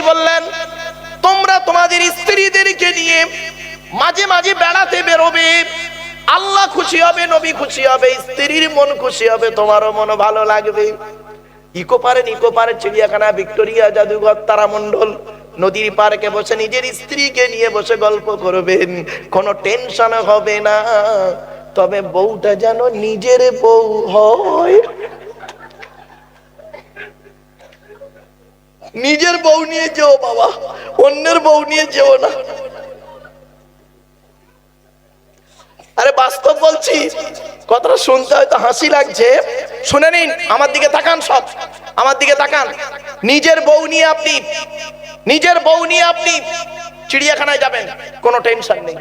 বললেন, তোমরা তোমাদের স্ত্রীদেরকে নিয়ে মাঝে মাঝে বেড়াতে বেরোবে, আল্লাহ খুশি হবে, নবী খুশি হবে, স্ত্রীর মন খুশি হবে, তোমারও মন ভালো লাগবে। ইকো পারে, চিড়িয়াখানা, ভিক্টোরিয়া, জাদুঘর, তারামণ্ডল, নদীর পার্কে বসে নিজের স্ত্রীকে নিয়ে বসে গল্প করবেন, কোনো টেনশন হবে না। তবে বউটা যেন নিজের বউ হয়। নিজের বউ নিয়ে যেও বাবা, অন্যের বউ নিয়ে যেও না। আরে বাস্তব বলছি, কথাটা শুনতে হয়তো হাসি লাগছে, শুনে নিন, আমার দিকে তাকান, সব আমার দিকে তাকান। নিজের বউ নিয়ে আপনি চিড়িয়াখানায় যাবেন, কোনো টেনশন নেই,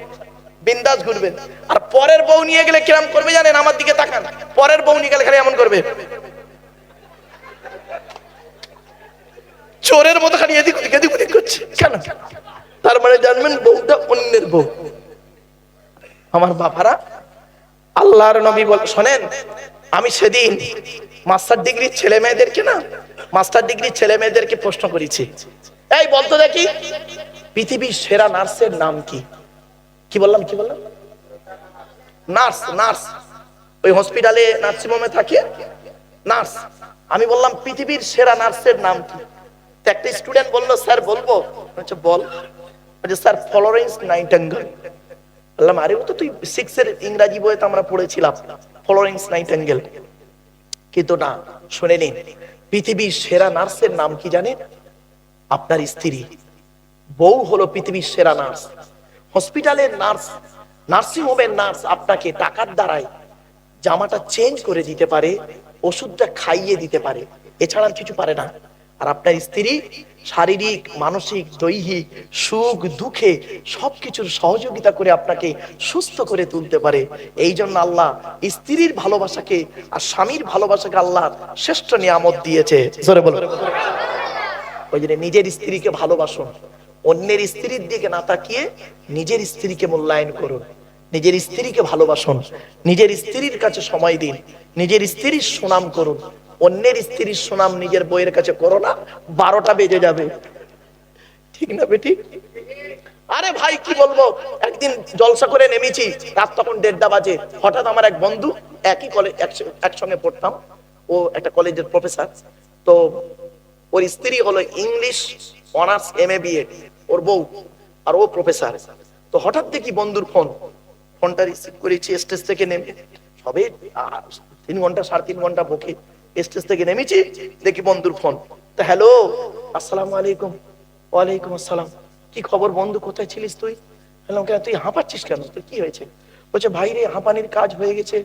বিন্দাস ঘুরবেন। আর পরের বউ নিয়ে গেলে কিরম করবে জানেন? আমার দিকে তাকান, পরের বউ নিয়ে গেলে খালি এমন করবে, চোরের মতো খালি এদিক ওদিক করছে। কেন? তার মানে জানবেন বউটা অন্যের বউ। আমার বাবারা, আল্লাহর নবী বল, শোনেন, আমি সেদিন মাস্টার ডিগ্রির ছেলে মেয়েদেরকে প্রশ্ন করেছি, এই বলতো দেখি, পৃথিবীর সেরা নার্সের নাম কি? কি বললাম? নার্স, ওই হসপিটালে নার্সিং হোমে থাকে নার্স। আমি বললাম পৃথিবীর সেরা নার্সের নাম কি? তো একটা স্টুডেন্ট বললো, স্যার বলবো? বল। Sir, Florence Nightingale. বললাম, আরে ও তো তুই 6 এর ইংরেজি বইতে আমরা পড়েছিলাম, ফ্লোরেন্স নাইটিঙ্গেল। কিন্তু না, শুনে নিন, পৃথিবীর সেরা নার্সের নাম কি জানেন? আপনার স্ত্রী। বউ হলো পৃথিবীর সেরা নার্স। হসপিটালের নার্স, নার্সিং হোমের নার্স আপনাকে টাকার দ্বারাই জামাটা চেঞ্জ করে দিতে পারে, ওষুধটা খাইয়ে দিতে পারে, এছাড়া কিছু পারে না। আর আপনার স্ত্রী শারীরিক, মানসিক, দৈহিক সুখ দুঃখে সবকিছুর সহযোগিতা করে আপনাকে সুস্থ করে তুলতে পারে। এই জন্য আল্লাহ স্ত্রীর ভালোবাসাকে আর স্বামীর ভালোবাসাকে আল্লাহ শ্রেষ্ঠ নিয়ামত দিয়েছে। জোরে বলো। ওই জন্য নিজের স্ত্রীকে ভালোবাসুন, অন্যের স্ত্রীর দিকে না তাকিয়ে নিজের স্ত্রীকে মূল্যায়ন করুন, নিজের স্ত্রীকে ভালোবাসুন, নিজের স্ত্রীর কাছে সময় দিন, নিজের স্ত্রীর সুনাম করুন। অন্যের স্ত্রীর সুনাম নিজের বইয়ের কাছে করো না, 12টা বেজে যাবে। ঠিক না বেটি? আরে ভাই কি বলবো, একদিন জলসা করে নেমেছি, রাত তখন 1:30 বাজে। হঠাৎ আমার এক বন্ধু, একই কলেজ, একসঙ্গে পড়তাম, ও একটা কলেজের প্রফেসর, তো ওর স্ত্রী হলো ইংলিশ অনার্স MA BA, ওর বউ, আর ও প্রফেসর। তো হঠাৎ দেখি বন্ধুর ফোনটা রিসিভ করেছি, স্টেজ থেকে নেমে সবে 3 ঘন্টা 3.5 ঘন্টা বকে স্টেজ থেকে নেমেছি, দেখি বন্ধুর ফোন। তো হ্যালো, আসসালামু আলাইকুম। ওয়ালাইকুম আসসালাম। কি খবর বন্ধু, কোথায় ছিলিস তুই? বললাম, কেন তুই হাঁপাচ্ছিস কেন, তোর কি হয়েছে? বলছে, ভাই রে, হাঁপানির কাজ হয়ে গেছে।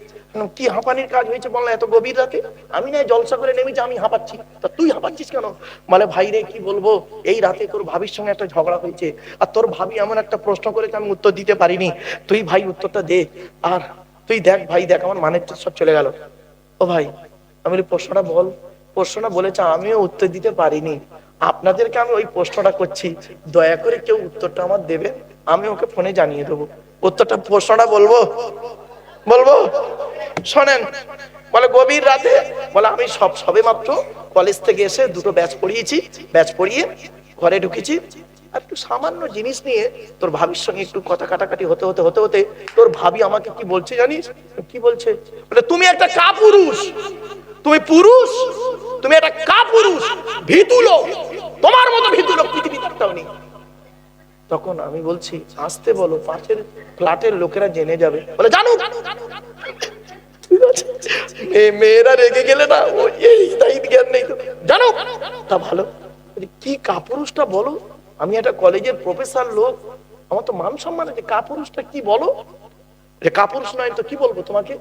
কি হাঁপানির কাজ হয়েছে বললাম, এত গভীর রাতে? আমি না জলসা করে নেমেছি, আমি হাঁপাচ্ছি, তা তুই হাঁপাচ্ছিস কেন? বলে, ভাই রে কি বলবো, এই রাতে তোর ভাবির সঙ্গে একটা ঝগড়া হয়েছে, আর তোর ভাবি এমন একটা প্রশ্ন করেছে আমি উত্তর দিতে পারিনি, তুই ভাই উত্তরটা দে। আর তুই দেখ ভাই, দেখ আমার মানের সব চলে গেল। ও ভাই, আমি প্রশ্নটা বল। প্রশ্নটা বলেছে, আমিও উত্তর দিতে পারিনি, আপনাদেরকে আমি ওই প্রশ্নটা করছি, দয়া করে কেউ উত্তরটা আমার দেবে, আমি ওকে ফোনে জানিয়ে দেবো উত্তরটা। প্রশ্নটা বলবো শোনেন। বলে, গভীর রাতে? বলে, আমি সবে মাত্র কলেজ থেকে এসে 2টো ব্যাচ পড়িয়েছি, ব্যাচ পড়িয়ে ঘরে ঢুকেছি, একটু সামান্য জিনিস নিয়ে তোর ভাবির সঙ্গে একটু কথা কাটাকাটি হতে হতে তোর ভাবি আমাকে কি বলছে জানিস? কি বলছে? বলে, তুমি একটা কাপুরুষ, তুমি পুরুষ, তুমি একটা কাপুরুষ, ভীতু লোক, তোমার মতো ভীতু লোক পৃথিবীতে একটাও নেই। তখন আমি বলছি, আসতে বলো, পাশের ফ্ল্যাটের লোকেরা জেনে যাবে। বলে, জানো, মেয়েরা রেগে গেলে না এই জ্ঞান নেই তো, জানো তা ভালো। কি কাপুরুষটা বলো? আমি একটা কলেজের প্রফেসর লোক, আমার তো মান সম্মান আছে, কাপুরুষটা কি বলো? কাপুরুষ নয় তো কি বলবো তোমাকে?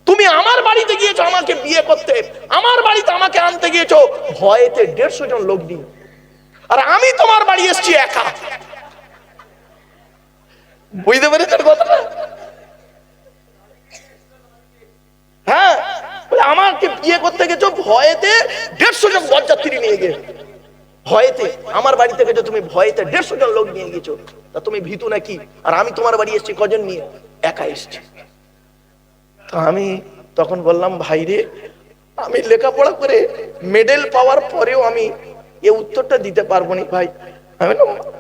তুমি আমার বাড়িতে গিয়েছো আমাকে বিয়ে করতে, আমার বাড়িতে আমাকে আনতে গিয়েছো ভয়েতে 150 জন লোক দিয়ে, আর আমি তোমার বাড়ি এসেছি একা। বুঝতে পেরেছেন কথাটা? হ্যাঁ, আমাকে বিয়ে করতে গেছো ভয়েতে 150 জন বরযাত্রী নিয়ে গিয়ে, ভয়েতে আমার বাড়ি থেকে তুমি ভয়েতে 150 জন লোক নিয়ে গেছো, তা তুমি ভীতু নাকি? আর আমি তোমার বাড়ি এসেছি কজন নিয়ে? একা এসেছি। তো আমি তখন বললাম, ভাই রে, আমি লেখাপড়া করে মেডেল পাওয়ার পরেও আমি এ উত্তরটা দিতে পারবো না ভাই,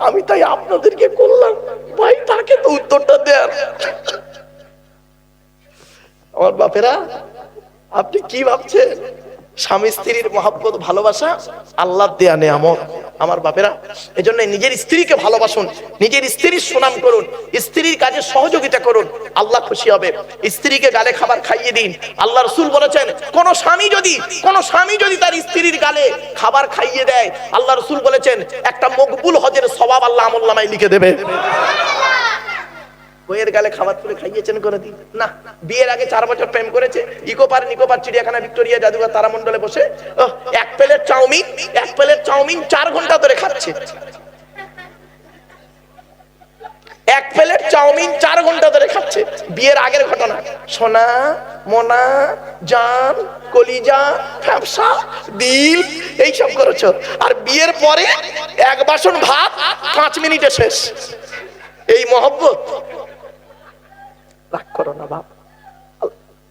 আমি তাই আপনাদেরকে করলাম ভাই, তাকে তো উত্তরটা দেন। আমার বাপেরা, আপনি কি ভাবছেন স্বামী স্ত্রীর মহব্বত ভালোবাসা আল্লাহ দেয়া নেয়ামত? আমার বাপেরা, এজন্য নিজের স্ত্রীকে ভালোবাসুন, নিজের স্ত্রীর সুনাম করুন, স্ত্রীর কাজে সহযোগিতা করুন, আল্লাহ খুশি হবে। স্ত্রীকে গালে খাবার খাইয়ে দিন। আল্লাহ রাসূল বলেছেন, কোন স্বামী যদি তার স্ত্রীর গালে খাবার খাইয়ে দেয়, আল্লাহ রাসূল বলেছেন একটা মকবুল হজের সওয়াব আল্লাহ আমলনামায় লিখে দেবে। বইয়ের গালে খাবার তুলে খাইয়েছেন কোনদিন? না। বিয়ের আগে 4 বছর প্রেম করেছে, নিকোপার চিড়িয়াখানা, ভিক্টোরিয়া জাদুঘর, তারামণ্ডলে বসে এক প্লেট চাউমিন 4 ঘন্টা ধরে খাচ্ছে। এক প্লেট চাউমিন 4 ঘন্টা ধরে খাচ্ছে। বিয়ের আগের ঘটনা। সোনা, মোনা, জান, কলিজা, ফ্যাপসা, দিল এইসব করেছো। আর বিয়ের পরে এক বাসন ভাত 5 মিনিটে শেষ। এই মহব্বত? রাগ করো না বাপ,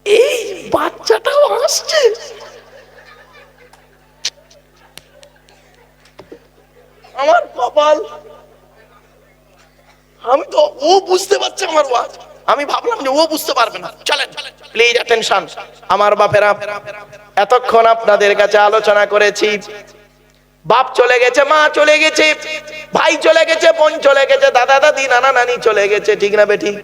এই বাচ্চাটাও আসছে। আমার কপাল, আমি তো ও বুঝতে পারছে আমার ওয়াজ, আমি ভাবলাম যে ও বুঝতে পারবে না। চলেন প্লিজ অ্যাটেনশন। আমার বাপেরা, এতক্ষণ আপনাদের কাছে আলোচনা করেছি। বাপ চলে গেছে, মা চলে গেছে, ভাই চলে গেছে, বোন চলে গেছে, দাদা দাদি নানা নানি চলে গেছে, ঠিক না বেঠিক?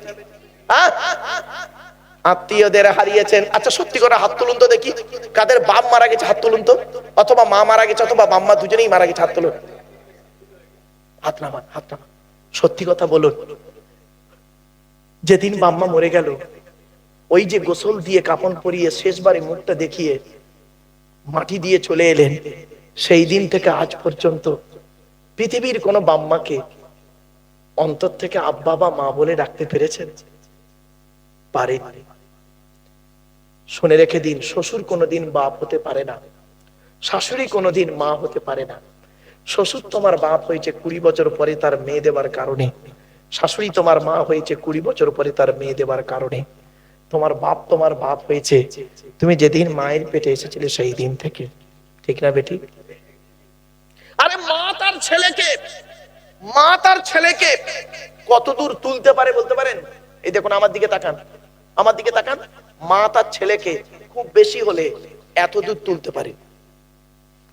আত্মীয়দের হারিয়েছেন। আচ্ছা সত্যি করে হাত তুলুন তো দেখি, কাদের বাপ মারা গেছে হাত তুলুন তো, অথবা মা মারা গেছে, অথবা বাম্মা, দুজনেই মারা গেছে, হাত তুলুন। হাত নামান। সত্যি কথা বলুন, যেদিন বাম্মা মরে গেল, ওই যে গোসল দিয়ে কাফন পরিয়ে শেষবারে মুখটা দেখিয়ে মাটি দিয়ে চলে এলেন, সেই দিন থেকে আজ পর্যন্ত পৃথিবীর কোন বাম্মাকে অন্তর থেকে আব্বা বা মা বলে ডাকতে পেরেছেন? পারেন। শুনে রেখে দিন, শ্বশুর কোনোদিন বাপ হতে পারে না, শাশুড়ি কোনোদিন মা হতে পারে না। শ্বশুর তোমার বাপ হয়েছে 20 বছর পরে তার মেয়ে দেবার কারণে, শাশুড়ি তোমার মা হয়েছে 20 বছর পরে তার মেয়ে দেবার কারণে। তোমার বাপ হয়েছে তুমি যেদিন মায়ের পেটে এসেছিলে সেই দিন থেকে, ঠিক না বেটি? আরে মা তার ছেলেকে কতদূর তুলতে পারে বলতে পারেন? এই দেখুন, আমার দিকে তাকান, মা তার ছেলেকে খুব বেশি হলে এত দূর তুলতে পারে,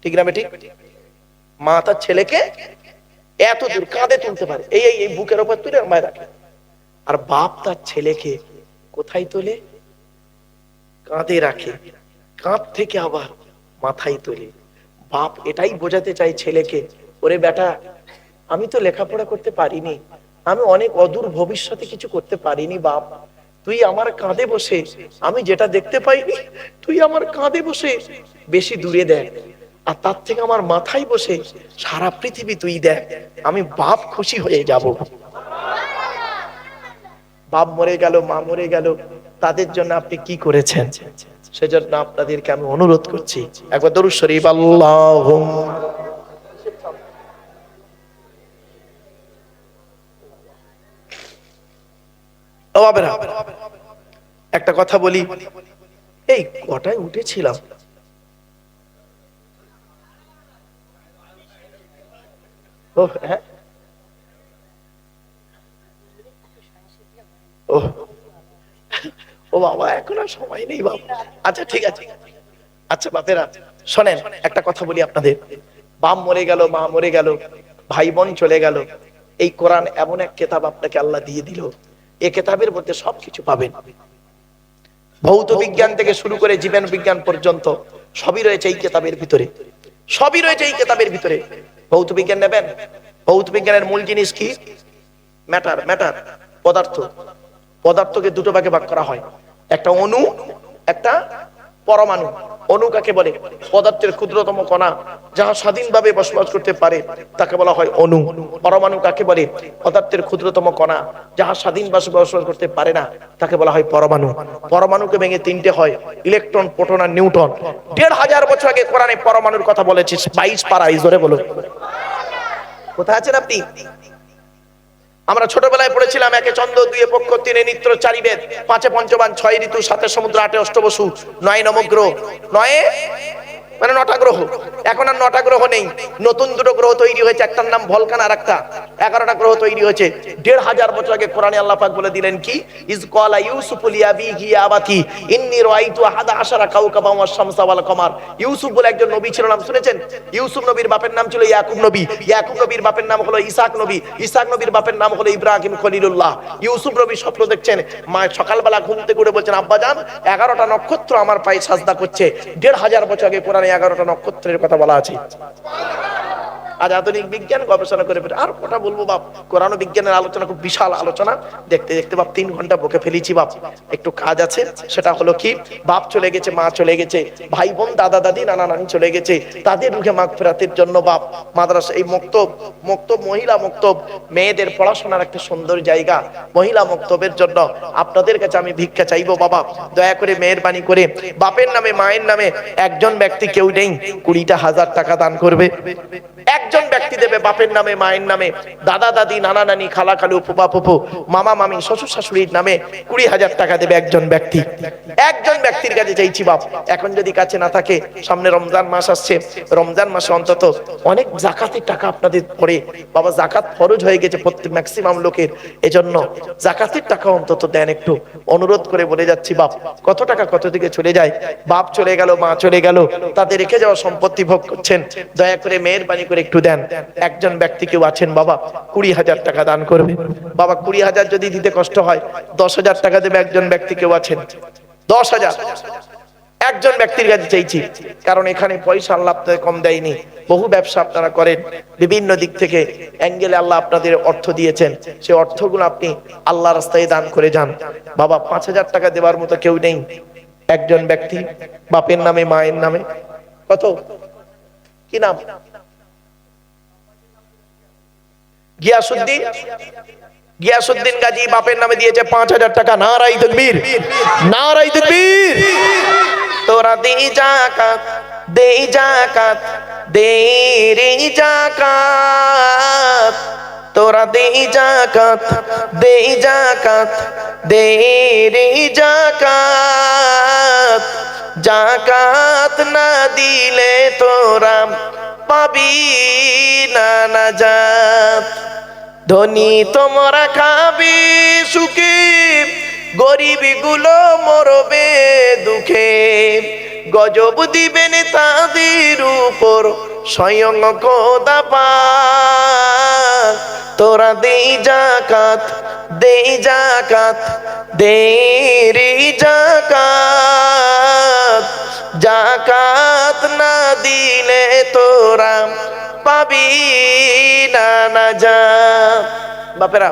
ঠিক না বেটি? মা তার ছেলেকে এত দূর কাঁধে তুলতে পারে, এই বুকের উপর তুলে মায় রাখে। আর বাপ তার ছেলেকে কোথায় তোলে? কাঁধে রাখে, কাঁধ থেকে আবার মাথায় তোলে। বাপ এটাই বোঝাতে চাই ছেলেকে, ওরে বেটা, আমি তো লেখাপড়া করতে পারিনি, আমি অনেক অদূর ভবিষ্যতে কিছু করতে পারিনি বাপ, তুই আমার কাঁধে বসে, আমি যেটা দেখতে পাইনি তুই আমার কাঁধে বসে বেশি দূরে দেখ, আর তার থেকে আমার মাথায় বসে সারা পৃথিবী তুই দেখ, আমি বাপ খুশি হয়ে যাব। বাপ মরে গেল, মা মরে গেল, তাদের জন্য আপনি কি করেছেন? সেজন্য আপনাদেরকে আমি অনুরোধ করছি, একবার দরুদ শরীফ আল্লাহুম্মা। ও বাবারা, একটা কথা বলি, এই কটায় উঠেছিলাম? ও হ্যাঁ, ও বাবা, এখন আর সময় নেই বাবা। আচ্ছা ঠিক আছে। আচ্ছা বাপেরা শোনেন, একটা কথা বলি আপনাদের। বাপ মরে গেল, মা মরে গেল, ভাই বোন চলে গেল, এই কোরআন এমন এক কিতাব আপনাকে আল্লাহ দিয়ে দিল, এই কিতাবের মধ্যে সবকিছু পাবেন। ভৌত বিজ্ঞান থেকে শুরু করে জীবন বিজ্ঞান পর্যন্ত সবই রয়েছে এই কিতাবের ভিতরে, ভৌত বিজ্ঞান নেবেন। ভৌত বিজ্ঞানের মূল জিনিস কি? ম্যাটার, পদার্থকে দুটো ভাগে ভাগ করা হয়, একটা অণু, একটা পরমাণু। অণু কাকে বলে? পদার্থের ক্ষুদ্রতম কণা যাহা স্বাধীনভাবে বসবাস করতে পারে তাকে বলা হয় অণু। পরমাণু কাকে বলে? পদার্থের ক্ষুদ্রতম কণা যাহা স্বাধীনভাবে বসবাস করতে পারে না তাকে বলা হয় পরমাণু। পরমাণুকে ভেঙে 3টে হয়, ইলেকট্রন, প্রোটন আর নিউট্রন। 1500 বছর আগে কোরআনে পরমাণুর কথা বলেছে। 22 পারায়, জোরে বলো। কোথায় আছেন আপনি? আমরা ছোটবেলায় পড়েছিলাম, 1 চন্দ্র, 2 পক্ষ, 3 নিত্র, 4 বেদ, 5 পঞ্চবান, 6 ঋতু, 7 সমুদ্র, 8 অষ্টবসু, 9 নবগ্রহ, 9 মানে 9টা গ্রহ। এখন আর 9টা গ্রহ নেই, নতুন দুটো গ্রহ তৈরি হয়েছে, একটার নাম ভলকান আর একটা 11টা গ্রহ তৈরি হয়েছে। 1500 বছর আগে কোরআনে আল্লাহ পাক বলে দিলেন কি, ইজ ক্বালা ইউসুফ লিআবিহি ইয়া আবাতি ইন্নী রাআইতু আহাদা আশারা কাওকাবা ওয়াশ শামসা ওয়াল কমার। ইউসুফ বলে একজন নবী ছিল, নাম শুনেছেন? ইউসুফ নবীর বাপের নাম ছিল ইয়াকুব নবী, ইয়াকুব নবীর বাপের নাম হলো ইসহাক নবী, ইসহাক নবীর বাপের নাম হলো ইব্রাহিম খলিলুল্লাহ। ইউসুফ নবী স্বপ্ন দেখছেন, মা সকালবেলা ঘুম থেকে উঠে বলছেন, আব্বাজান 11টা নক্ষত্র আমার পায়ে সাজদা করছে। 1500 বছর আগে কোরআনে 11টা নক্ষত্রের কথা বলা আছে। আজ আধুনিক বিজ্ঞান গবেষণা করে আর কথা বলবো বাপ, কোরআন ও বিজ্ঞানের আলোচনা খুব বিশাল আলোচনা, দেখতে দেখতে বাপ 3 ঘন্টা বকে ফেলেছি বাপ। একটু কাজ আছে, সেটা হলো কি, বাপ চলে গেছে, মা চলে গেছে, ভাই বোন দাদা দাদি নানা নানি চলে গেছে, তাদের রুহে মাগফিরাতের জন্য বাপ মাদ্রাসা, এই মক্তব মহিলা মক্তব, মেয়েদের পড়াশোনার একটা সুন্দর জায়গা, মহিলা মক্তবের জন্য আপনাদের কাছে আমি ভিক্ষা চাইবো বাবা, দয়া করে মেহেরবানি করে বাপের নামে মায়ের নামে একজন ব্যক্তি কেউ নেই 20,000 টাকা দান করবে। একজন ব্যক্তি দেবে বাপের নামে মায়ের নামে, দাদা দাদি নানা নানি খালা খালু ফুপা ফুপু মামা মামি শ্বশুর শাশুড়ির নামে 20,000 টাকা দেবে একজন ব্যক্তি। একজন ব্যক্তির কাছে চাইছি বাপ, এখন যদি কাছে না থাকে, সামনে রমজান মাস আসছে, রমজান মাসে অন্তত অনেক জাকাতের টাকা আপনাদের পড়ে বাবা, জাকাত ফরজ হয়ে গেছে প্রত্যেক ম্যাক্সিমাম লোকের, এজন্য জাকাতের টাকা অন্তত দেন একটু, অনুরোধ করে বলে যাচ্ছি বাপ। কত টাকা কত দিকে চলে যায়, বাপ চলে গেল মা চলে গেল, তাদের রেখে যাওয়া সম্পত্তি ভোগ করছেন, দয়া করে মেহেরবানি করে একটু দেন। একজন ব্যক্তি কেউ আছেন বাবা 20,000 টাকা দান করবে বাবা, 20,000 যদি দিতে কষ্ট হয় 10,000 টাকা দেবে একজন ব্যক্তি কেউ আছেন, 10,000 একজন ব্যক্তির কাছে চাইছি, কারণ এখানে পয়সা আল্লাহ আপনাদের কম দেয়নি, বহু ব্যবসা আপনারা করেন, বিভিন্ন দিক থেকে অ্যাঙ্গেলে আল্লাহ আপনাদের অর্থ দিয়েছেন, সেই অর্থগুলো আপনি আল্লাহ রাস্তায় দান করে যান বাবা। 5,000 টাকা দেওয়ার মতো কেউ নেই, একজন ব্যক্তি বাপের নামে মায়ের নামে, কত কি নাম, গিয়াসউদ্দিন গাজী বাপের নামে দিয়েছে 5,000 টাকা। নারায়ে তাকবীর, নারায়ে তাকবীর। তোরা দে যাকাত, দে যাকাত, দে রে যাকাত, তোরা দে যাকাত, দে যাকাত, দে রে যাকাত, যাকাত না দিলে তোরা পাবি না নাজাত। ধনী তোমরা খাবি সুখে, গরিব গুলো মরবে দুঃখে, গজব দিবেন তাদের উপর স্বয়ং খোদা পাক। তোরা দে যাকাত, দে যাকাত, দে রে যাকাত, যাকাত না দিলে তোরা পাবি না নাজাত। বাপেরা,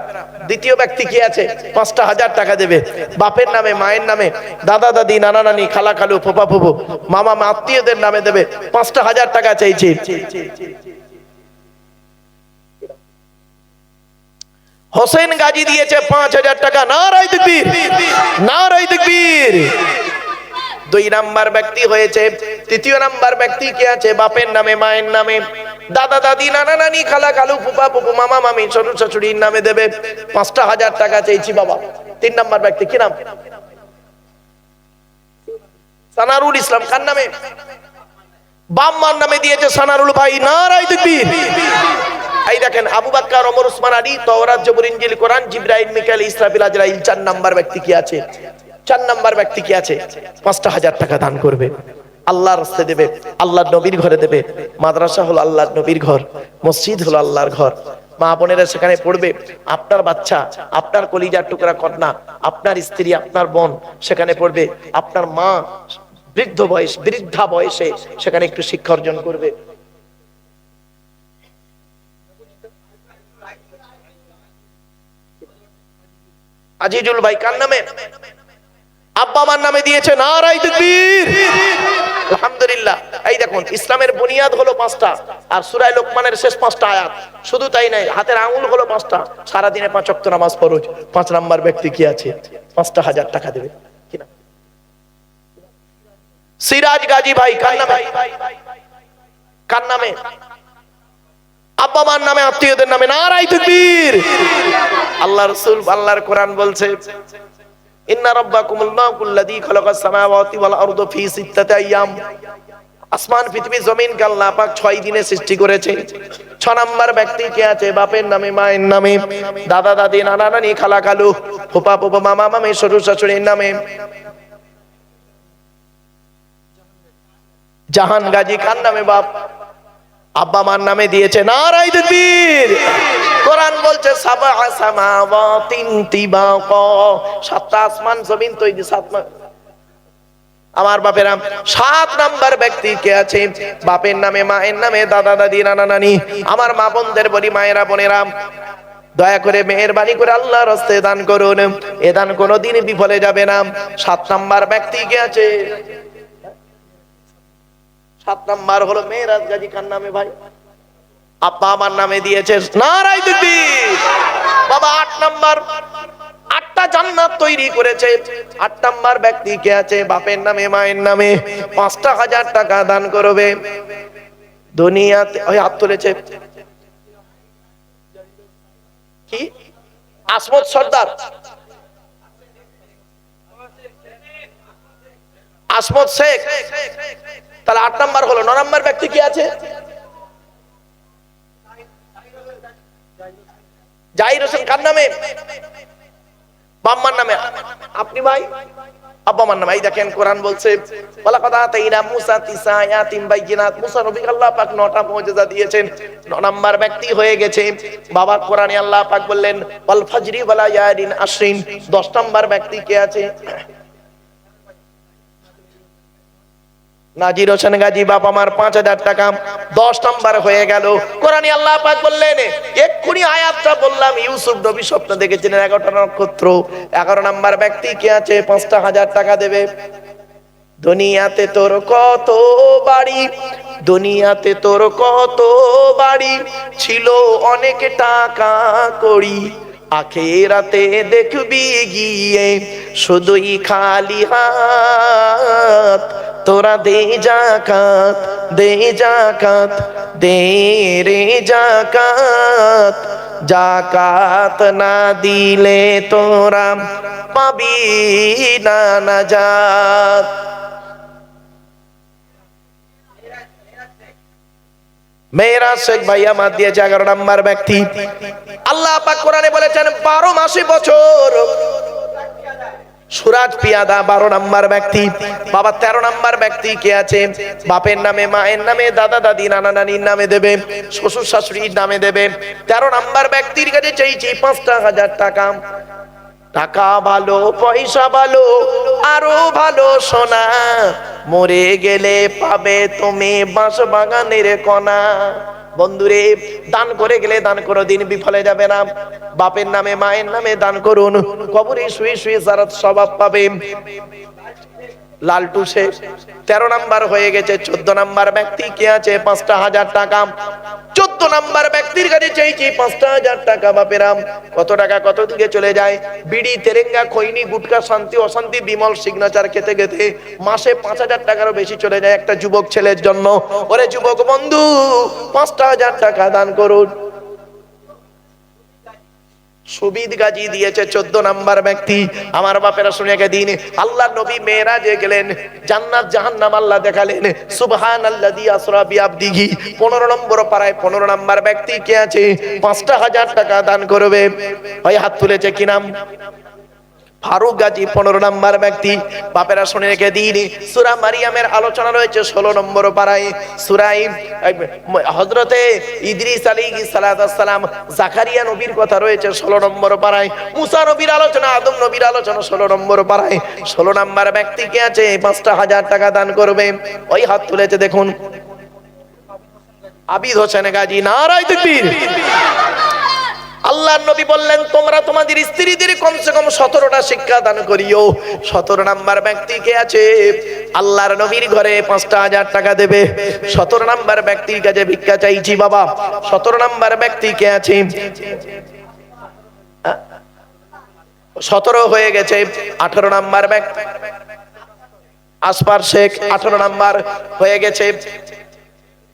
দ্বিতীয় ব্যক্তি কি আছে, 5,000 টাকা দেবে বাপের নামে মায়ের নামে, দাদা দাদি নানা নানি খালা খালু ফুপা ফুপু মামা মা আত্মীয়দের নামে দেবে, 5,000 টাকা চাইছি। হোসেন গাজী দিয়েছে 5,000 টাকা। নারায়ে তাকবীর, নারায়ে তাকবীর। 2 নাম্বার ব্যক্তি হয়েছে। তৃতীয় নাম্বার ব্যক্তি কে আছে, বাপের নামে মায়ের নামে, দাদা দাদি নানা নানি খালা খালু ফুপা ফুপু মামা মামি শ্বশুর শাশুড়ির নামে দেবে, 5,000 টাকা চাইছি বাবা। 3 নাম্বার ব্যক্তি কি নাম, সানারুল ইসলাম, কার নামে, বাম্মার নামে দিয়েছে সানারুল ভাই। নারায়ে তাকবীর। এই দেখেন, আবু বকর ওমর ওসমান আলী, তাওরাত জবুর ইনজিল কোরআন জিবরাইল মিকাইল ইসরাফিল আজরাইল। 4 নাম্বার ব্যক্তি কি আছে, 4 নাম্বার ব্যক্তি কি আছে, 5,000 টাকা দান করবে, আল্লাহর রাস্তায় দেবে, আল্লাহর নবীর ঘরে দেবে। মাদ্রাসা হলো আল্লাহর নবীর ঘর, মসজিদ হলো আল্লাহর ঘর, মা বোনেরা সেখানে পড়বে, আপনার বাচ্চা, আপনার কলিজার টুকরা কন্যা, আপনার স্ত্রী, আপনার বোন সেখানে পড়বে, আপনার মা বৃদ্ধা বয়সে সেখানে একটু শিক্ষা অর্জন করবে। আজিজুল ভাই কার নামে, আব্বা মার নামে দিয়েছে। নারায়ে তাকবীর, আলহামদুলিল্লাহ। এই দেখুন, ইসলামের বুনিয়াদ হলো 5টা, আর সূরা লোকমানের শেষ 5টা আয়াত। শুধু তাই নাই, হাতের আঙ্গুল হলো 5টা, সারা দিনে 5 ওয়াক্ত নামাজ ফরজ। 5 নাম্বার ব্যক্তি কি আছে, 5,000 টাকা দেবে। কি না, সিরাজ গাজী ভাই, কার নামে, কার নামে, আব্বা মার নামে, আত্মীয়দের নামে। নারায়ে তাকবীর। আল্লাহ রাসূল, আল্লাহর কোরআন বলছে, ইন্না রাব্বাকুমুল্লাহুল্লাযী খালাকাস সামাওয়াতি ওয়াল আরদা ফি 6 আইয়াম। আসমান পৃথিবী জমিন কে আল্লাহ পাক 6 দিনে সৃষ্টি করেছে। 6 নাম্বার ব্যক্তি কে আছে? বাপের নামে, মায়ের নামে, দাদা দাদি, নানা নানি, খালা খালু, ফুপা ফুফু, মামা মামি, শ্বশুর শাশুড়ির নামে। জাহান গাজী কার নামে? বাপ আব্বা মার নামে দিয়েছে। নারায়ে তাকবীর। কোরআন বলছে সাবা সামাওয়াতিন তিবাকা, 7টা আসমান জমিন তৈরি, 7 আমার বাপেরা। 7 নাম্বার ব্যক্তি কে আছে? বাপের নামে, মায়ের নামে, দাদা দাদি, নানা নানি। আমার মা বোনদের বলি, মায়েরা বোনেরা, দয়া করে মেহেরবানি করে আল্লাহর রাস্তায় দান করুন, এ দান কোনোদিন বিফলে যাবে না। 7 নাম্বার ব্যক্তি কে আছে? 7 নাম্বার হলো মেরাজ গাজী খান নামে। ভাই আব্বা আমার নামে দিয়েছে। নারায়ে তাকবীর। বাবা 8 নাম্বার, 8টা জান্নাত তৈরি করেছে। 8 নাম্বার ব্যক্তি কে আছে? বাপের নামে, মায়ের নামে, 5,000 টাকা দান করবে দুনিয়াতে। ওই হাত তুলেছে কি? আসমত সর্দার, আসমত শেখ। তাহলে 8 নাম্বার হলো। 9 নাম্বার ব্যক্তি কি আছে? জাহির হোসেন কার নামে? বাম্মার নামে। আপনি ভাই? আব্বা মার নামে। এই দেখেন কোরআন বলছে ওয়ালাকাদ আতাইনা মুসা 9 আয়াতিন বাইয়িনাত। মুসা নবীকে আল্লাহ পাক 9টা মুজিজা দিয়েছেন। 9 নাম্বার ব্যক্তি হয়ে গেছে বাবা। কোরআনে আল্লাহ পাক বললেন ওয়াল ফাজরি ওয়া লায়ালিন আশরিন। 10 নাম্বার ব্যক্তি কে আছে? নাজির হোসেন গাজী, বাপ আমার 5,000 টাকা। 10 নাম্বার হয়ে গেল। কোরআনে আল্লাহ পাক বললেন, এক্ষুনি আয়াতটা বললাম, ইউসুফ নবী স্বপ্ন দেখেছিলেন 11টা নক্ষত্র। 11 নাম্বার ব্যক্তি কে আছে? 5,000 টাকা দেবে। দুনিয়াতে তোর কত বাড়ি, দুনিয়াতে তোর কত বাড়ি, ছিল অনেক টাকা কড়ি, আখিরাতে দেখবি গিয়ে শুধুই খালি হাত। তোরা দে যাকাত, দে যাকাত, দে রে যাকাত, যাকাত না দিলে তোরা পাবি না নাজাত। মেয়েরা শেখ ভাইয়া মাত দিয়েছে 11 নাম্বার ব্যক্তি। আল্লাহ পাক কোরআনে বলেছেন 12 মাসে বছর সুরাজ পিয়াদা। 12 নাম্বার ব্যক্তি। বাবা 13 নাম্বার ব্যক্তি কে আছে? বাপের নামে, মায়ের নামে, দাদা দাদি, নানা নানির নামে দেবে, শ্বশুর শাশুড়ির নামে দেবে। 13 নাম্বার ব্যক্তির কাছে চাইছি 5,000 টাকা। টাকা ভালো, পয়সা ভালো, আরো ভালো সোনা, মরে গেলে পাবে তুমি বাঁশ বাগানের কণা। বন্ধুরে, দান করে গেলে দান কোনোদিন বিফলে যাবে না। বাপের নামে, মায়ের নামে দান করুন, কবরে শুয়ে শুয়ে যারা স্বভাব পাবে। লালটু শেখ 13 নাম্বার হয়ে গেছে। 14 নাম্বার ব্যক্তি কে আছে? 5,000 টাকা। 14 নাম্বার ব্যক্তির কাছে চাইছি 5,000 টাকা। বাপেরাম, কত টাকা কত দিকে চলে যায়? বিড়ি, তেরেঙ্গা, খৈনি, গুটকা, শান্তি অশান্তি, বিমল সিগনেচার খেতে খেতে মাসে 5,000 টাকারও বেশি চলে যায় একটা যুবক ছেলের জন্য। ওরে যুবক বন্ধু, 5,000 টাকা দান করুন। সুবিদ গাজী দিয়েছে 14 নাম্বার ব্যক্তি। আমার বাপেরা শুনে গে দিন, আল্লাহ নবী মেরাজে গেলেন, জান্নাত জাহান্নাম আল্লাহ দেখালেন। সুবহানাল্লাযী আসরা বিআবদিহি 15 নম্বর পারায় 15 নাম্বার ব্যক্তি কে আছে? 5,000 টাকা দান করবে। ওই হাত তুলেছে কি নাম? ফারুক গাজী 15 নাম্বার ব্যক্তি। বাপেরা শুনে রেখে দিন, সূরা মারিয়ামের আলোচনা রয়েছে 16 নম্বর পারায়। সূরা হযরতে ইদ্রিস আলাইহিস সালাম, জাকারিয়া নবীর কথা রয়েছে 16 নম্বর পারায়। মুসা নবীর আলোচনা, আদম নবীর আলোচনা 16 নম্বর পারায়। 16 নাম্বার ব্যক্তি কে আছে? 5,000 টাকা দান করবে। ওই হাত তুলেছে দেখুন, আবিদ হোসেন গাজী। নারায়ে তাকবীর। আল্লাহর নবী বললেন, তোমরা তোমাদের স্ত্রীদের কমসে কম 17টা শিক্ষা দান করিও। 17 নাম্বার ব্যক্তি কে আছে? আল্লাহর নবীর ঘরে 5,000 টাকা দেবে। 17 নাম্বার ব্যক্তির কাছে ভিক্ষা চাইছি বাবা। 17 নাম্বার ব্যক্তি কে আছে? 17 হয়ে গেছে। 18 নাম্বার ব্যক্তি আসপার শেখ, 18 নাম্বার হয়ে গেছে।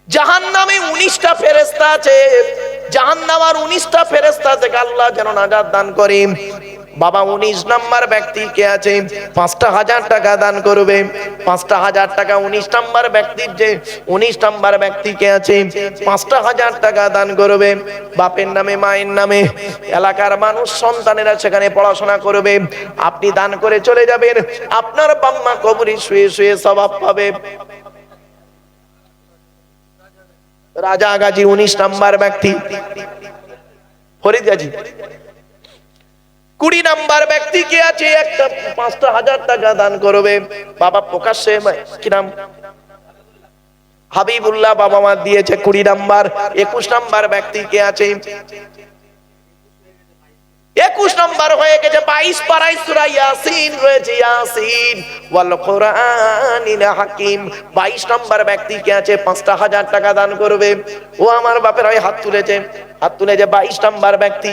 জাহান্নামে 19টা ফেরেশতা আছে। জাহান্নামের 19টা ফেরেশতা থেকে আল্লাহ যেন নাজাত দান করেন। বাবা 19 নাম্বার ব্যক্তি কে আছে 5,000 টাকা দান করবে। 5,000 টাকা 19 নাম্বার ব্যক্তির যে 19 নাম্বার ব্যক্তি কে আছে 5,000 টাকা দান করবে। বাপের নামে মায়ের নামে এলাকার মানুষ সন্তানেরা সেখানে পড়াশোনা করবে। আপনি দান করে চলে যাবেন, আপনার বাম্মা কবরে শুয়ে শুয়ে সওয়াব পাবে। রাজা গাজী 19 নাম্বার ব্যক্তি, ফরিদ গাজী 20 নাম্বার ব্যক্তি কে আছে একটা 5,000 টাকা দান করবে। বাবা প্রকাশ্যে কি নাম হাবিবুল্লাহ বাবা মা দিয়েছে 20 নাম্বার। 21 নাম্বার ব্যক্তি কে আছে 21 নাম্বার হয়ে গেছে 22 পারায় সূরা ইয়াসিন রয়েছে, ইয়াসিন ওয়াল কোরআনিল হাকিম। 22 নাম্বার ব্যক্তি কে আছে 5,000 টাকা দান করবে। ও আমার বাপের হয় হাত তুলেছে, হাত তুলেছে 22 নাম্বার ব্যক্তি।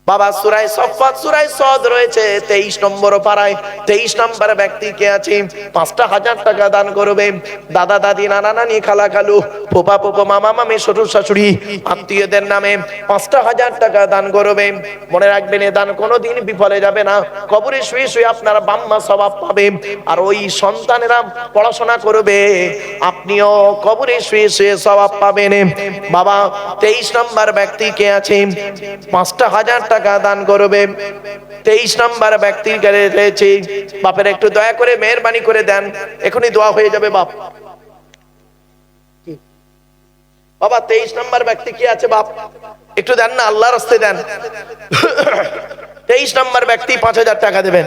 বাবা সূরা সফফাত সূরা সদ রয়েছে 23 নম্বর পারায়, 23 নাম্বার ব্যক্তি কে আছে 5,000 টাকা দান করবে। দাদা দাদি নানা নানি খালা খালু ফুপা ফুপু মামা মামি শ্বশুর শাশুড়ি আত্মীয়দের নামে 5,000 টাকা দান করবে। মনে রাখবেন এ দান কোনোদিন বিফলে যাবে না। কবরে শুয়ে শুয়ে আপনার বাম্মা সওয়াব পাবে, আর ওই সন্তানেরা পড়াশোনা করবে, আপনিও কবরে শুয়ে শুয়ে সওয়াব পাবেন। বাবা 23 নাম্বার ব্যক্তি কে আছে 5,000 টাকা দান করবে। 23 নাম্বার ব্যক্তির কাছে রয়েছে, বাপের একটু দয়া করে মেহেরবানি করে দেন, এখনই দোয়া হয়ে যাবে বাপ। বাবা 23 নাম্বার ব্যক্তি কি আছে বাপ, একটু দেন না, আল্লাহর রাস্তায় দেন। 23 নাম্বার ব্যক্তি 5,000 টাকা দেবেন।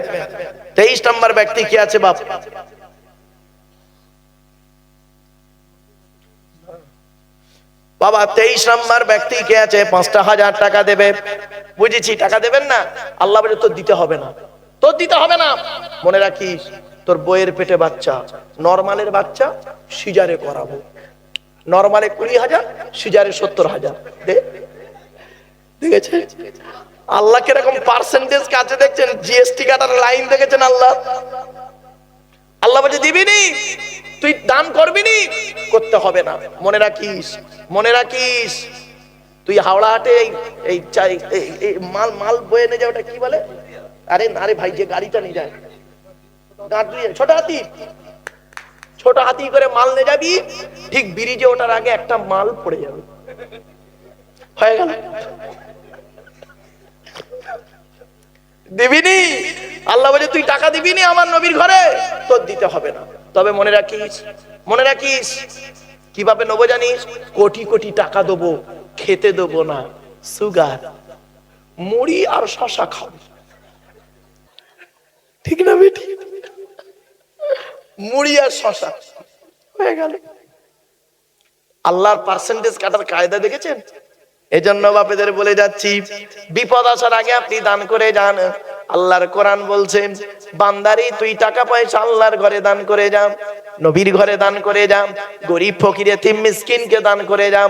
23 নাম্বার ব্যক্তি কি আছে বাপ, বাবা 23 নাম্বার ব্যক্তি কে আছে 5,000 টাকা দেবে। বুঝেছি, টাকা দেবেন না, আল্লাহ বলে তোর দিতে হবে না, তোর দিতে হবে না। মনে রাখিস তোর বইয়ের পেটে বাচ্চা, নরমালের বাচ্চা সিজারে করাবো, নরমালে 20,000, সিজারে 70,000 দে। দেখেছেন আল্লাহ কিরকম পার্সেন্টেজ কাছে দেখছেন, জিএসটি কাটার লাইন দেখেছেন আল্লাহ। আল্লাহ বলে দিবিনি, তুই দান করবিনি, করতে হবে না। মনে রাখিস, মনে রাখিস, তুই হাওড়া হাটে এই মাল মাল বয়ে নিয়ে যায়, ওটা কি বলে, আরে না রে ভাই, যে গাড়িটা নিয়ে যায় ছোট হাতি, ছোট হাতি করে মাল নিয়ে যাবি, ঠিক ব্রিজে ওঠার আগে একটা মাল পড়ে যাবে, হয়ে গেল। দিবিনি, আল্লাহ বলে তুই টাকা দিবিনি আমার নবীর ঘরে, তোর দিতে হবে না। তবে মনে রাখিস, মনে রাখিস, কিভাবে নেবো জানিস, কোটি কোটি টাকা দেবো, খেতে দেবো না, সুগার, মুড়ি আর শশা খাবো, ঠিক না বেটি, মুড়ি আর শশা, হয়ে গেল। আল্লাহর পার্সেন্টেজ কাটার কায়দা দেখেছেন? এজন্য বাপেদের বলে যাচ্ছি, বিপদ আসার আগে আপনি দান করে যান। আল্লাহর কোরআন বলছেন, বান্দারি তুই টাকা পয়সা আল্লাহর ঘরে দান করে যা, নবীর ঘরে দান করে যা, গরিব ফকির এতিম মিসকিনকে দান করে যা।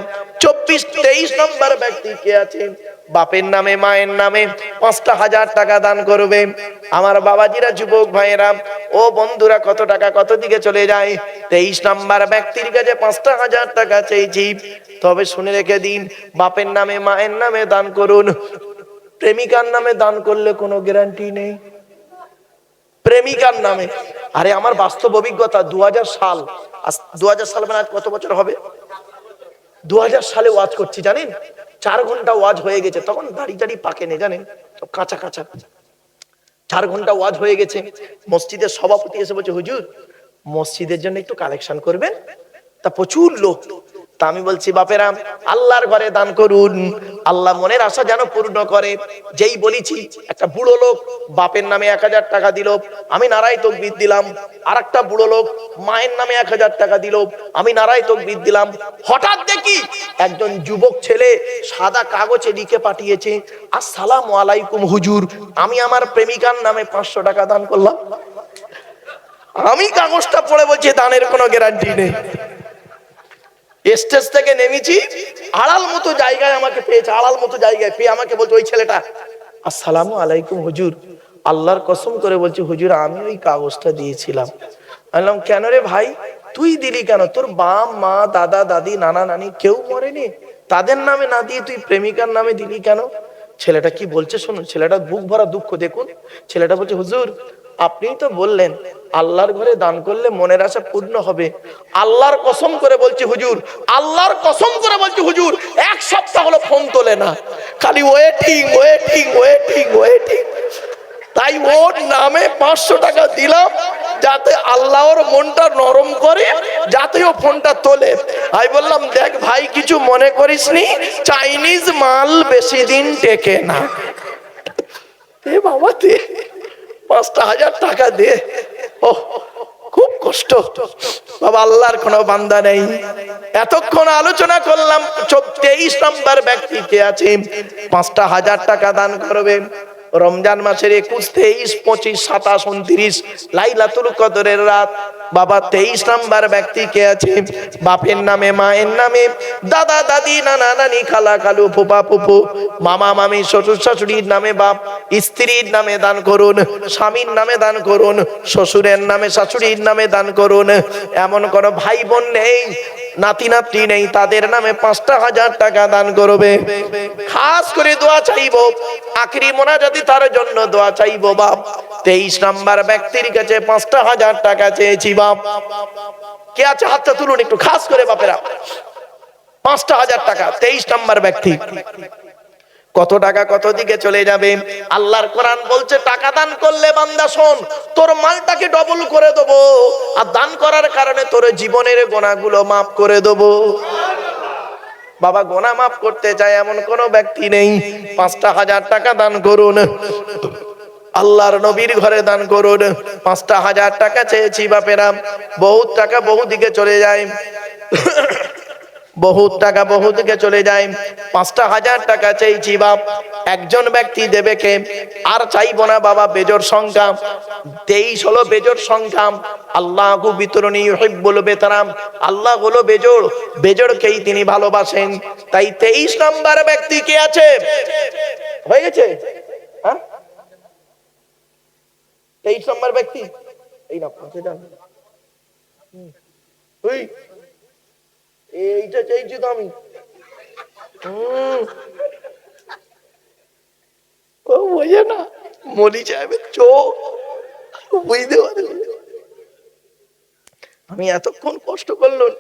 23 নম্বর ব্যক্তি কে আছে বাপের নামে মায়ের নামে 5,000 টাকা দান করবে। আমার বাবাজিরা, যুবক ভাইয়েরা, ও বন্ধুরা, কত টাকা কত দিকে চলে যায়। 23 নাম্বার ব্যক্তির কাছে 5,000 টাকা চাইছি। তবে শুনে রেখে দিন, বাপের নামে মায়ের নামে দান করুন, প্রেমিকার নামে দান করলে কোনো গ্যারান্টি নেই। প্রেমিকার নামে, আরে আমার বাস্তব অভিজ্ঞতা, 2000 সাল, 2000 সাল মানে আজ কত বছর হবে, 2000 সালে ওয়াজ করছি জানেন, 4 ঘন্টা ওয়াজ হয়ে গেছে, তখন দাড়ি দাড়ি পাকে নেই জানেন, সব কাঁচা কাঁচা। 4 ঘন্টা ওয়াজ হয়ে গেছে, মসজিদের সভাপতি এসে বলছে, হুজুর মসজিদের জন্য একটু কালেকশন করবেন। তা প্রচুর লোক, তা আমি বলছি বাপেরা আল্লাহর ঘরে দান করুন, আল্লাহ মনের আশা যেন পূর্ণ করে। যেই বলেছি, একটা বুড়ো লোক বাপের নামে 1000 টাকা দিল, আমি নারায়ে তাকবীর দিলাম। আর একটা বুড়ো লোক মায়ের নামে 1000 টাকা দিল, আমি নারায়ে তাকবীর দিলাম। হঠাৎ দেখি একজন যুবক ছেলে সাদা কাগজে লিখে পাঠিয়েছে, আসসালামু আলাইকুম হুজুর, আমি আমার প্রেমিকার নামে 500 টাকা দান করলাম। আমি কাগজটা পড়ে বলছি, দানের কোনো গ্যারান্টি নেই। স্টেজ থেকে নেমেছি, আড়াল মতো জায়গায় আমাকে পেয়েছে, আড়াল মতো জায়গায় পেয়ে আমাকে বলছে, ওই ছেলেটা, আসসালামু আলাইকুম হুজুর, আল্লাহর কসম করে বলছি হুজুর, আমি ওই কাগজটা দিয়েছিলাম। বললাম, কেন রে ভাই, তুই দিলি কেন? তোর বাপ মা দাদা দাদি নানা নানি কেউ মরেনি, তাদের নামে না দিয়ে তুই প্রেমিকার নামে দিলি কেন? ছেলেটা কি বলছে শুনুন, ছেলেটা বুক ভরা দুঃখ দেখুন। ছেলেটা বলছে, হুজুর আপনিই তো বললেন আল্লাহর ঘরে দান করলে মনের আশা পূর্ণ হবে। আল্লাহর কসম করে বলছি হুজুর, আল্লাহর কসম করে বলছি হুজুর, এক সপ্তাহ হলো ফোন তোলে না, খালি ওয়েটিং ওয়েটিং ওয়েটিং ওয়েটিং। তাই ওর নামে 500 টাকা দিলাম, যাতে আল্লাহর মনটা নরম করে, যাতে ও ফোনটা তোলে। আমি বললাম, দেখ ভাই কিছু মনে করিস নি, চাইনিজ মাল বেশি দিন টেকে না। এ বাবা দে, 5,000 টাকা দে। ও খুব কষ্ট বাবা, আল্লাহর কোনো বান্দা নেই। এতক্ষণ আলোচনা করলাম 23 নম্বর ব্যক্তি কে আছে 5,000 টাকা দান করবে। রমজান মাসের 21, 23, 25, 27, 29 লাইলাতুল কদরের রাত। বাবা 23 নম্বর ব্যক্তি কে আছে বাপের নামে, মায়ের নামে, দাদা দাদি, নানা নানি, খালা খালু, ফুপা ফুফু, মামা মামি, শ্বশুর শাশুড়ির নামে বাপ, স্ত্রীর নামে দান করুন, স্বামীর নামে দান করুন, শ্বশুরের নামে শাশুড়ির নামে দান করুন। এমন কোন ভাই বোন নেই, নাতি নাতনি নেই, তাদের নামে 5,000 টাকা দান করবে। খাস করে দোয়া চাইবো, আখরি মোনাজাতে তার জন্য দোয়া চাইবো বাপ। 23 নম্বর ব্যক্তির কাছে 5,000 টাকা চেয়েছি বাপ। কে আছে হাতটা তুলুন একটু, খাস করে বাপেরা। 5,000 টাকা 23 নম্বর ব্যক্তি। কত টাকা কত দিকে চলে যাবে? আল্লাহর কোরআন বলছে, টাকা দান করলে বান্দা শোন, তোর মালটাকে ডবল করে দেবো, আর দান করার কারণে তোর জীবনের গুনাহগুলো মাফ করে দেবো। বাবা গোনা মাফ করতে চায় এমন কোন ব্যক্তি নেই, 5,000 টাকা দান করুন, আল্লাহর নবীর ঘরে দান করুন। 5,000 টাকা চেয়েছি বাপেরা, বহুত টাকা বহু দিকে চলে যায়, বহুত টাকা বহু দিকে চলে যায়। 5,000 টাকা চেয়েছি বাপ, একজন ব্যক্তি দেবে কে? আর চাইবো না বাবা বেজোর সংখ্যা। 23 হলো বেজোর সংখ্যা। আল্লাহু বিতরণী ইউহিব্বুল বিতরাম, আল্লাহ হলো বেজোড়, বেজোড়কেই তিনি ভালোবাসেন। তাই 23 নম্বর ব্যক্তি কে আছে? হয়ে গেছে? হ্যাঁ 23 নম্বর ব্যক্তি এই না, পাশে যান। ওই এইটা চাইছি তো আমি। ও বোঝে না, মলি সাহেবের চোখ বুঝতে পারে। আমি এতক্ষণ কষ্ট করলাম,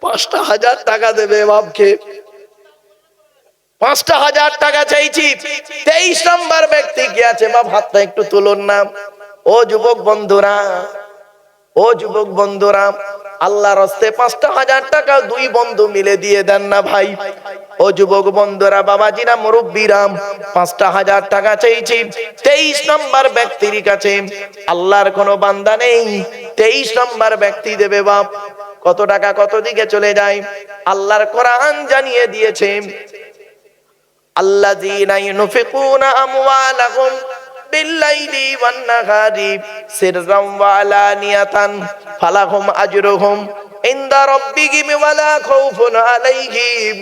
5,000 টাকা দেবে বাপকে। 5,000 টাকা চাইছি। 23 নম্বর ব্যক্তি কি আছে বাপ? হাতটা একটু তুলুন না। ও যুবক বন্ধুরা, ও যুবক বন্ধুরা, আল্লাহর হস্তে 5,000 টাকা দুই বন্ধু মিলে দিয়ে দেন না ভাই। ও যুবক বন্ধুরা, বাবাজিরা, মুরব্বীরা, 5,000 টাকা চাইছি 23 নম্বর ব্যক্তির কাছে। আল্লাহর কোনো বান্দা নেই, 23 নম্বর ব্যক্তি দেবে বাপ। কত টাকা কত দিকে চলে যায়? আল্লাহর কোরআন জানিয়ে দিয়েছে, আল্লাযীনা ইউনফিকুনা আমওয়ালাহুম বিল্লাইলি ওয়ান নাহারি সিররাম ওয়া আলানিয়াতান ফালাহুম আজরুহুম ইনদা রাব্বিহিম ওয়ালা খাউফুন আলাইহিম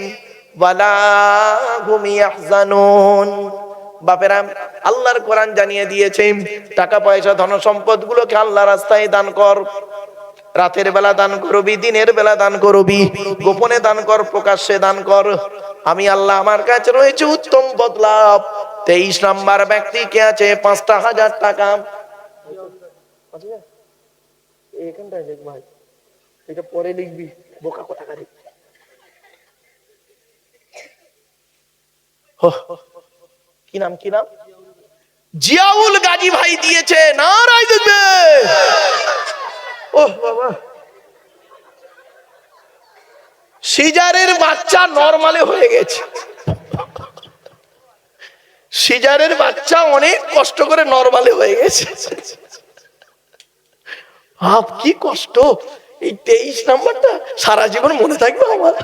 ওয়ালা হুম ইয়াহজানুন। বাপেরা, আল্লাহর কোরআন জানিয়ে দিয়েছে, টাকা পয়সা ধন সম্পদ গুলোকে আল্লাহর রাস্তায় দান কর। রাতের বেলা দান করবি, দিনের বেলা দান করবি, গোপনে দান কর, প্রকাশ্যে দান কর। আমি আল্লাহ আমার কাছে রয়েছে উত্তম বদলা। 23 নম্বর ব্যক্তি কে আছে? 5,000 টাকা। এখানটায় লিখ ভাই, এটা পরে লিখবি, বোকা কোথাকারে। কি নাম কি নাম? জিয়াউল গাজী ভাই দিয়েছে, নারায়ে তাকবীর। ও বাবা, সিজারের বাচ্চা নরমালে হয়ে গেছে। সিজারের বাচ্চা অনেক কষ্ট করে নরমালে হয়ে গেছে। আপ কি কষ্ট! এই 23 নাম্বারটা সারা জীবন মনে থাকবে আমার।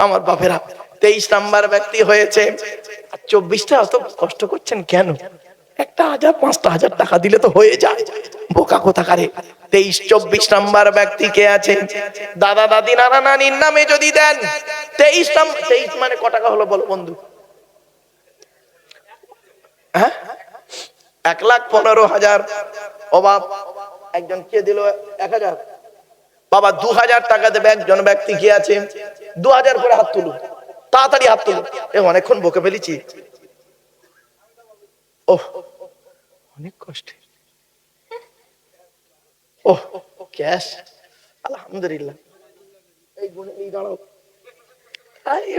আমার বাপেরা, 23 নাম্বার ব্যক্তি হয়েছে। 24টা অত কষ্ট করছেন কেন? 1,000 5,000 টাকা দিলে তো হয়ে যায়, বোকা কোথাকারে। 23 24 নাম্বার ব্যক্তি কে আছে? দাদা দাদি নানা নানির নামে যদি দেন, 23 মানে কত টাকা হলো বলো বন্ধু? হ্যাঁ 1,15,000। ও বাপ, একজন কে দিল 1,000? বাবা 2,000 টাকা দেবে একজন ব্যক্তি কি আছে? 2,000 করে হাত তুলুন। তাড়াতাড়ি হাত তুলুন। অনেকক্ষণ বকে ফেলেছি। ওহ, অনেক কষ্টে। ওহ, ক্যাশ, আলহামদুলিল্লাহ। এই দাঁড়াও,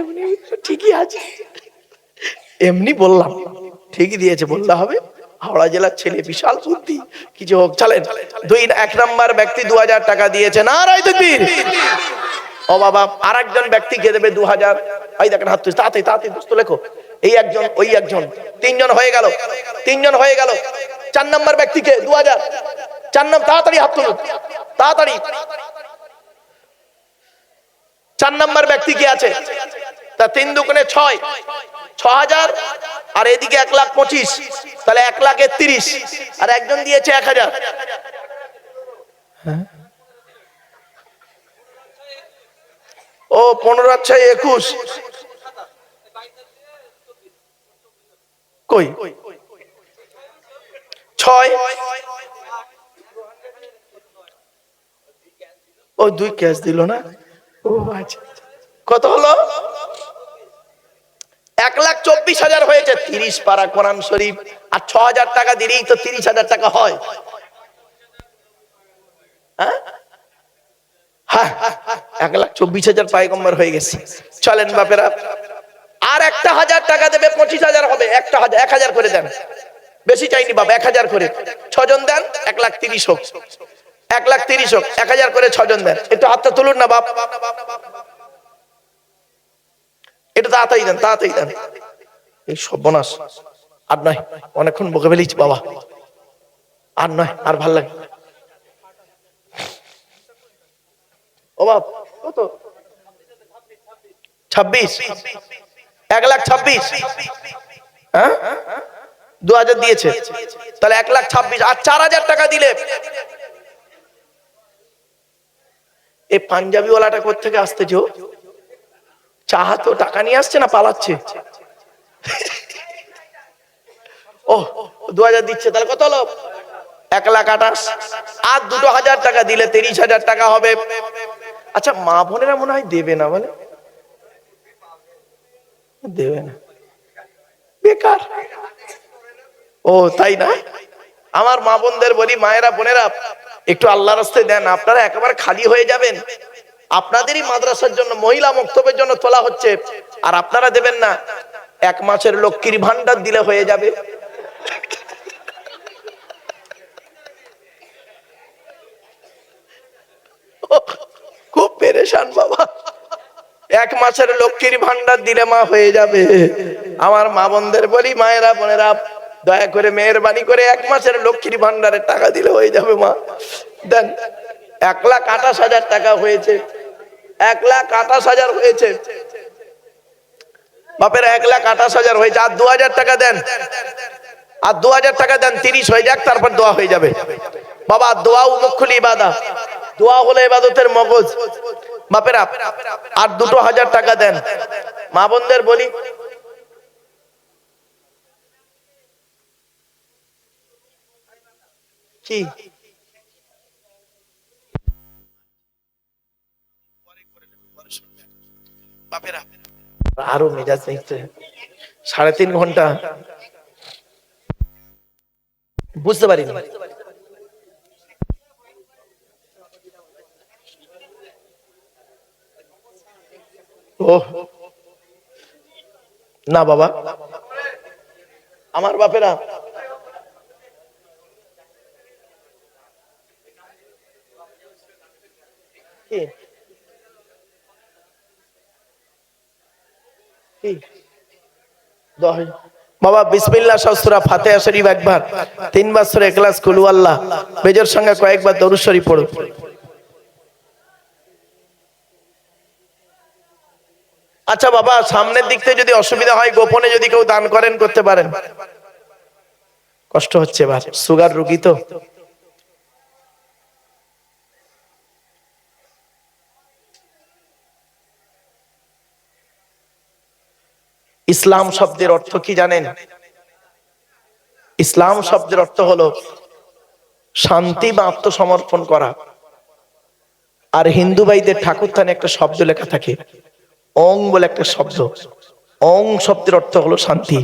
এমনি ঠিকই আছে, এমনি বললাম ঠিকই দিয়েছে বলতে হবে। হাওড়া জেলার ছেলে, বিশাল বুদ্ধি, কিছু হোক। চলেন, এক নাম্বার ব্যক্তি 2000 টাকা দিয়েছে, নারায়ে তাকবীর। ও বাবা, আর একজন ব্যক্তিকে দেবে 2000। এই দেখেন হাত তুলছে, তাড়াতাড়ি তাড়াতাড়ি দোস্ত লেখো। এই একজন, ওই একজন, তিনজন হয়ে গেল, তিনজন হয়ে গেল। 4 নাম্বার ব্যক্তিকে 2000, 4 নাম্বার, তাড়াতাড়ি হাত তুলুন, তাড়াতাড়ি। 4 নাম্বার ব্যক্তি কি আছে? তা 3 দুগুণে 6, 6000, আর এদিকে 1,25,000, তাহলে 1,30,000, আর একজন দিয়েছে 1000। ও 15 আর 6 21, কই 6, ও 2 ক্যাশ দিল না। ও আচ্ছা, কত হলো? 1,24,000 হয়েছে। 30 পারা কোরআন শরীফ আর 6000 টাকা দিলেই তো 30,000 টাকা হয়। হ্যাঁ, 1,24,000 পায়গম্বর হয়ে গেছে। চলেন বাপেরা, আর 1,000 টাকা দেবে, 25,000 হবে। 1,000 করে দেন, বেশি চাইনি বাবা, 1000 করে। 6 জন দেন, 1,30,000 হোক, 1,30,000 হোক, 1000 করে 6 জন দেন। একটু হাতটা তুলুন না বাপ, এটা তাড়াতাড়ি দেন, তাড়াতাড়ি দেন। এই সর্বনাশ, আর নয়, অনেকক্ষণ বকে ফেলেছি বাবা, আর নয়, আর ভাল লাগে। ও বাপ, কত? 26, 1,26,000। হ্যাঁ, 2000 দিয়েছে, তাহলে 1,26,000, আর 4000 টাকা দিলে। এই পাঞ্জাবি ওয়ালাটা কোত্থেকে আসতেছে? চাহা তো টাকা নিয়ে আসছে না পালাচ্ছে? ও 2000 দিচ্ছে, তাহলে কত হলো? 1,28,000, আর 2,000 টাকা দিলে 30,000 টাকা হবে। আচ্ছা, মা বোনেরা মনে হয় দেবে না, বলে দেবে না, বেকার। ও তাই না? আমার মা বোনদের বলি, মায়েরা বোনেরা, একটু আল্লাহর রাস্তায় দেন, আপনারা একেবারে খালি হয়ে যাবেন। আপনাদেরই মাদ্রাসার জন্য, মহিলা মক্তবের জন্য তোলা হচ্ছে, আর আপনারা দেবেন না। 1 মাসের লক্ষ্মীর ভান্ডার দিলে হয়ে যাবে। খুব পেরেশান বাবা, 1 মাসের লক্ষ্মীর ভান্ডার দিলে মা হয়ে যাবে। আমার মা বোনদের বলি, মায়েরা বোনেরা, দয়া করে মেহেরবানি করে 1 মাসের লক্ষ্মীর ভান্ডারের টাকা দিলে হয়ে যাবে মা, দেন। 1,28,000 টাকা হয়েছে, 1,28,000 হয়েছে বাপেরা, 1,28,000 হয়েছে। আর 2,000 টাকা দেন, আর 2,000 টাকা দেন, 30 হয়ে যাক, তারপর দোয়া হয়ে যাবে বাবা। দোয়া মুখ্যুল ইবাদত, দোয়া হলো ইবাদতের মগজ বাপেরা। আর 2,000 টাকা দেন। মা বোনদের বলি, কি বাপেরা, আরো মেজাজ নিচ্ছে, 3.5 ঘন্টা বুঝতে পারিনি। ও না বাবা, আমার বাপেরা, কি কি বাবা, বিসমিল্লাহ সহ সূরা ফাতিহা শরীফ একবার, 3 বার সূরা ইখলাস, কুল হুয়াল্লাহ, বেজোর সঙ্গে কয়েকবার দরুদ শরীফ পড়ো। আচ্ছা বাবা, সামনের দিক থেকে যদি অসুবিধা হয়, গোপনে যদি কেউ দান করেন, করতে পারেন। কষ্ট হচ্ছে এবার, সুগার রোগী তো। ইসলাম শব্দের অর্থ কি জানেন? ইসলাম শব্দের অর্থ হলো শান্তি বা আত্মসমর্পণ করা। আর হিন্দু ভাইদের ঠাকুর থানে একটা শব্দ লেখা থাকে, ওং বলে একটা শব্দ, ওং শব্দের অর্থ হলো শান্তি।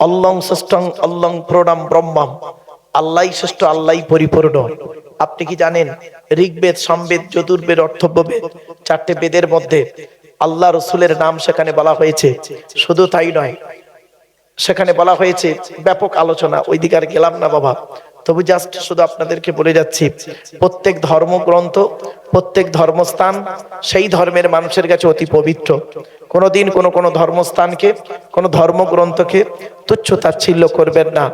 অল্লং শ্রেষ্ঠং অল্লং প্রণাম ব্রহ্মম, আল্লাহই শ্রেষ্ঠ, আল্লাহই পরিপূর্ণ। আপনি কি জানেন ঋগ্বেদ, সামবেদ, যজুর্বেদ, অর্থব্যবেদ, 4টে বেদের মধ্যে আল্লাহ রসুলের নাম সেখানে বলা হয়েছে। শুধু তাই নয়, সেখানে বলা হয়েছে ব্যাপক আলোচনা, ওই দিকে আর গেলাম না বাবা। তবু জাস্ট শুধু আপনাদেরকে বলে যাচ্ছি, প্রত্যেক ধর্মগ্রন্থ, প্রত্যেক ধর্মস্থান সেই ধর্মের মানুষের কাছে অতি পবিত্র। কোনোদিন কোনো ধর্মস্থানকে, কোনো ধর্মগ্রন্থকে তুচ্ছ তাচ্ছিল্য করবেন না,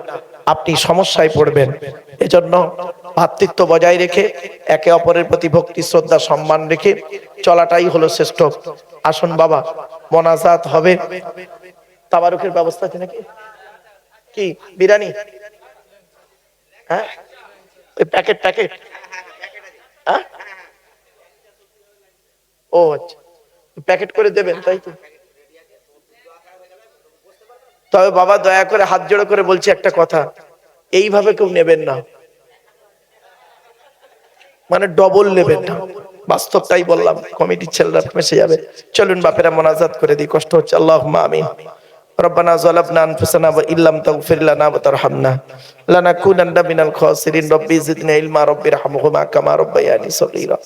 আপনি সমস্যায় পড়বেন। এজন্য ভ্রাতৃত্ব বজায় রেখে, একে অপরের প্রতি ভক্তি শ্রদ্ধা সম্মান রেখে চলাটাই হলো শ্রেষ্ঠ। আসুন বাবা, মোনাজাত হবে। তাবারুকের ব্যবস্থা আছে নাকি? কি বিরিয়ানি? হ্যাঁ, ওই প্যাকেট প্যাকেট। হ্যাঁ, ও আচ্ছা, প্যাকেট করে দেবেন তাই তো। তবে বাবা দয়া করে হাত জোড়ো করে বলছি একটা কথা, এইভাবে কেউ নেবেন না, মানে ডবল নেবেন না। বাস্তবটাই বললাম, কমিটির ছেলেরা ফেসে যাবে। চলুন বাপেরা মোনাজাত করে দিই, কষ্ট হচ্ছে। আল্লাহুম্মা আমিন। রব্বানা যালামনা আনফুসানা ওয়া ইল্লাম তাগফির লানা ওয়া তারহামনা লানাকুনান্না মিনাল খাসিরিন। রব্বি জিদনি ইলমা রব্বিরহামহুমা কামা রাব্বায়ানি সগীরা।